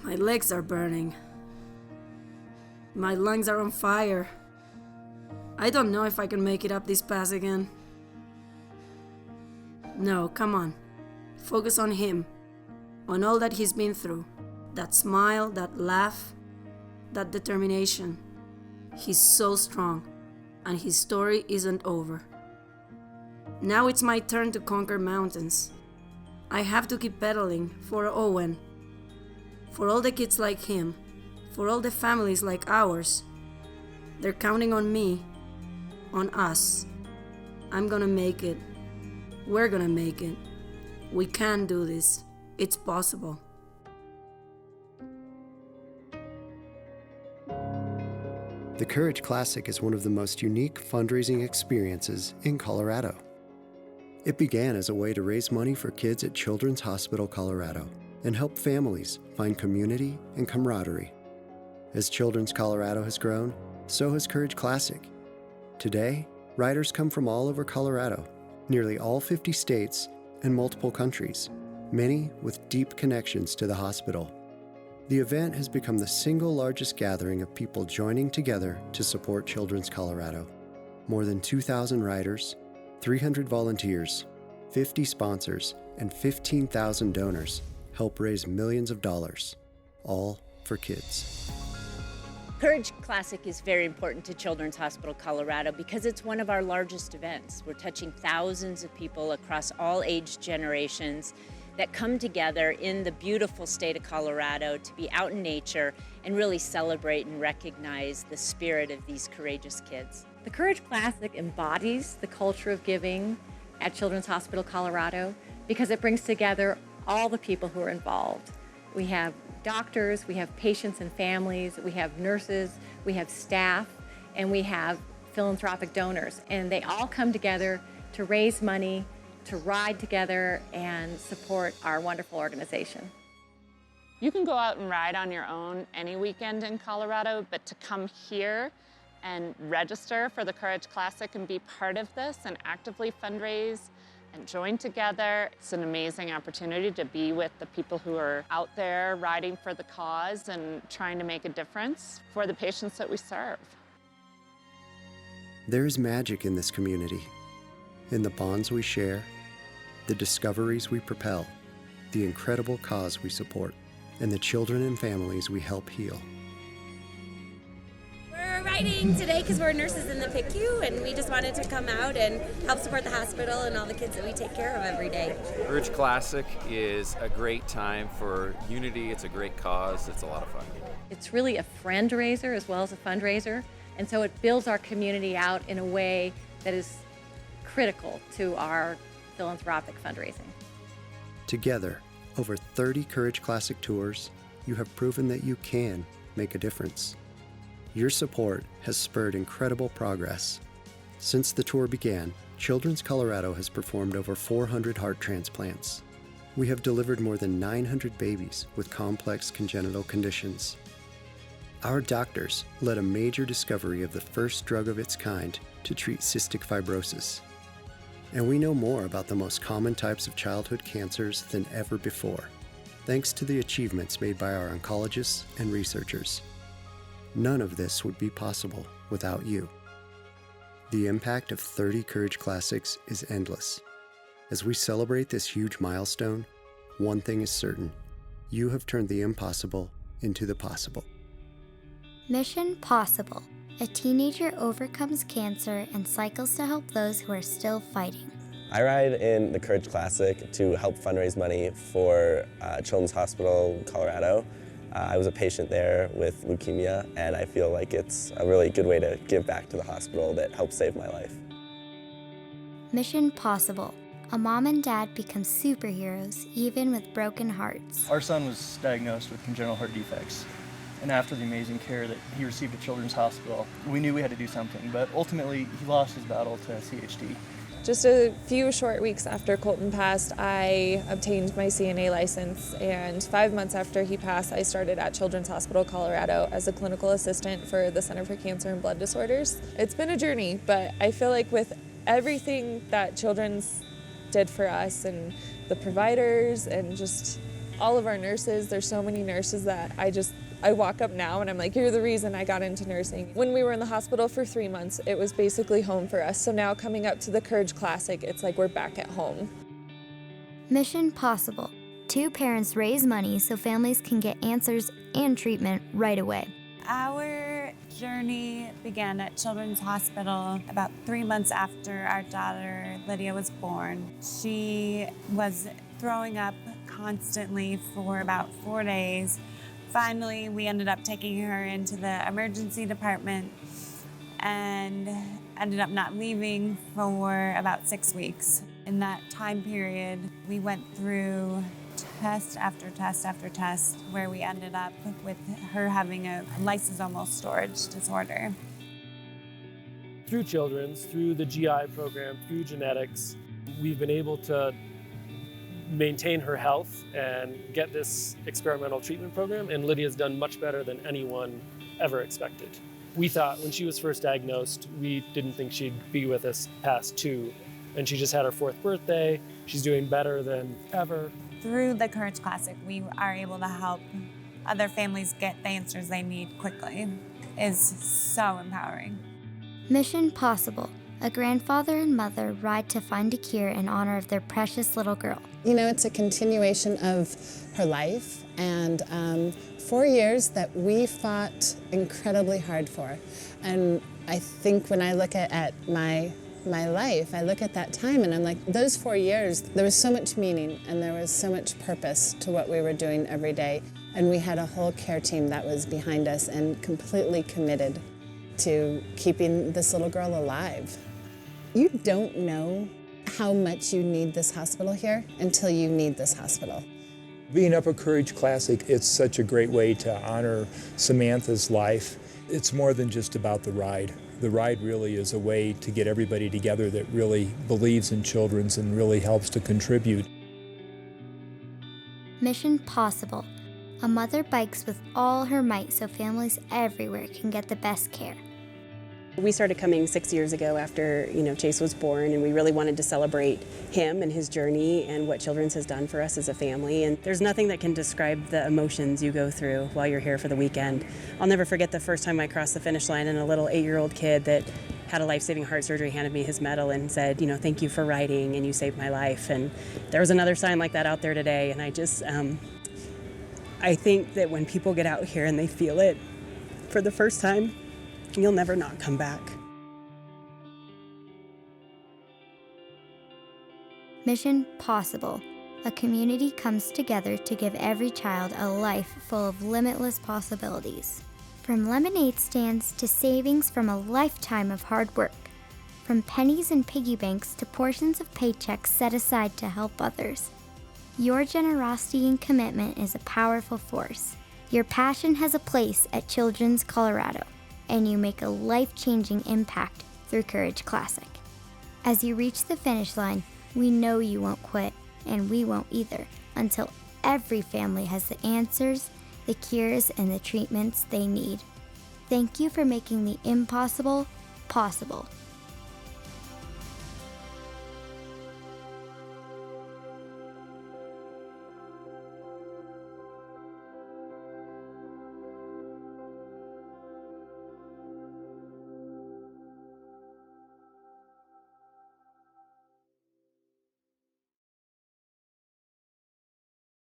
My legs are burning. My lungs are on fire. I don't know if I can make it up this pass again. No, come on. Focus on him, on all that he's been through. That smile, that laugh, that determination. He's so strong, and his story isn't over. Now it's my turn to conquer mountains. I have to keep pedaling for Owen, for all the kids like him, for all the families like ours. They're counting on me, on us. I'm gonna make it. We're gonna make it. We can do this. It's possible. The Courage Classic is one of the most unique fundraising experiences in Colorado. It began as a way to raise money for kids at Children's Hospital Colorado and help families find community and camaraderie. As Children's Colorado has grown, so has Courage Classic. Today, riders come from all over Colorado, nearly all 50 states and multiple countries, many with deep connections to the hospital. The event has become the single largest gathering of people joining together to support Children's Colorado. More than 2,000 riders, 300 volunteers, 50 sponsors, and 15,000 donors help raise millions of dollars, all for kids. Courage Classic is very important to Children's Hospital Colorado because it's one of our largest events. We're touching thousands of people across all age generations that come together in the beautiful state of Colorado to be out in nature and really celebrate and recognize the spirit of these courageous kids. The Courage Classic embodies the culture of giving at Children's Hospital Colorado because it brings together all the people who are involved. We have doctors, we have patients and families, we have nurses, we have staff, and we have philanthropic donors. And they all come together to raise money, to ride together, and support our wonderful organization. You can go out and ride on your own any weekend in Colorado, but to come here and register for the Courage Classic and be part of this and actively fundraise and join together, it's an amazing opportunity to be with the people who are out there riding for the cause and trying to make a difference for the patients that we serve. There is magic in this community, in the bonds we share, the discoveries we propel, the incredible cause we support, and the children and families we help heal. We're riding today because we're nurses in the PICU, and we just wanted to come out and help support the hospital and all the kids that we take care of every day. Courage Classic is a great time for unity. It's a great cause. It's a lot of fun. It's really a friend raiser as well as a fundraiser, and so it builds our community out in a way that is critical to our philanthropic fundraising. Together, over 30 Courage Classic tours, you have proven that you can make a difference. Your support has spurred incredible progress. Since the tour began, Children's Colorado has performed over 400 heart transplants. We have delivered more than 900 babies with complex congenital conditions. Our doctors led a major discovery of the first drug of its kind to treat cystic fibrosis. And we know more about the most common types of childhood cancers than ever before, thanks to the achievements made by our oncologists and researchers. None of this would be possible without you. The impact of 30 Courage Classics is endless. As we celebrate this huge milestone, one thing is certain: you have turned the impossible into the possible. Mission Possible. A teenager overcomes cancer and cycles to help those who are still fighting. I ride in the Courage Classic to help fundraise money for Children's Hospital Colorado. I was a patient there with leukemia, and I feel like it's a really good way to give back to the hospital that helped save my life. Mission Possible. A mom and dad become superheroes, even with broken hearts. Our son was diagnosed with congenital heart defects, and after the amazing care that he received at Children's Hospital, we knew we had to do something, but ultimately he lost his battle to CHD. Just a few short weeks after Colton passed, I obtained my CNA license, and 5 months after he passed, I started at Children's Hospital Colorado as a clinical assistant for the Center for Cancer and Blood Disorders. It's been a journey, but I feel like with everything that Children's did for us and the providers and just all of our nurses. There's so many nurses that I walk up now and I'm like, you're the reason I got into nursing. When we were in the hospital for 3 months, it was basically home for us. So now coming up to the Courage Classic, it's like we're back at home. Mission Possible. 2 parents raise money so families can get answers and treatment right away. Our journey began at Children's Hospital about 3 months after our daughter Lydia was born. She was throwing up constantly for about 4 days. Finally, we ended up taking her into the emergency department and ended up not leaving for about 6 weeks. In that time period, we went through test after test after test where we ended up with her having a lysosomal storage disorder. Through Children's, through the GI program, through genetics, we've been able to maintain her health and get this experimental treatment program, and Lydia's done much better than anyone ever expected. We thought when she was first diagnosed, we didn't think she'd be with us past 2, and she just had her 4th birthday. She's doing better than ever. Through the Courage Classic, we are able to help other families get the answers they need quickly. It's so empowering. Mission Possible. A grandfather and mother ride to find a cure in honor of their precious little girl. You know, it's a continuation of her life, and 4 years that we fought incredibly hard for. And I think when I look at my life, I look at that time and I'm like, those 4 years, there was so much meaning and there was so much purpose to what we were doing every day. And we had a whole care team that was behind us and completely committed to keeping this little girl alive. You don't know how much you need this hospital here until you need this hospital. Being up at Courage Classic, it's such a great way to honor Samantha's life. It's more than just about the ride. The ride really is a way to get everybody together that really believes in children's and really helps to contribute. Mission Possible. A mother bikes with all her might so families everywhere can get the best care. We started coming 6 years ago after, Chase was born, and we really wanted to celebrate him and his journey and what Children's has done for us as a family. And there's nothing that can describe the emotions you go through while you're here for the weekend. I'll never forget the first time I crossed the finish line and a little 8-year-old kid that had a life-saving heart surgery handed me his medal and said, thank you for riding and you saved my life. And there was another sign like that out there today, and I think that when people get out here and they feel it for the first time, you'll never not come back. Mission Possible. A community comes together to give every child a life full of limitless possibilities. From lemonade stands to savings from a lifetime of hard work. From pennies and piggy banks to portions of paychecks set aside to help others. Your generosity and commitment is a powerful force. Your passion has a place at Children's Colorado, and you make a life-changing impact through Courage Classic. As you reach the finish line, we know you won't quit, and we won't either, until every family has the answers, the cures, and the treatments they need. Thank you for making the impossible possible.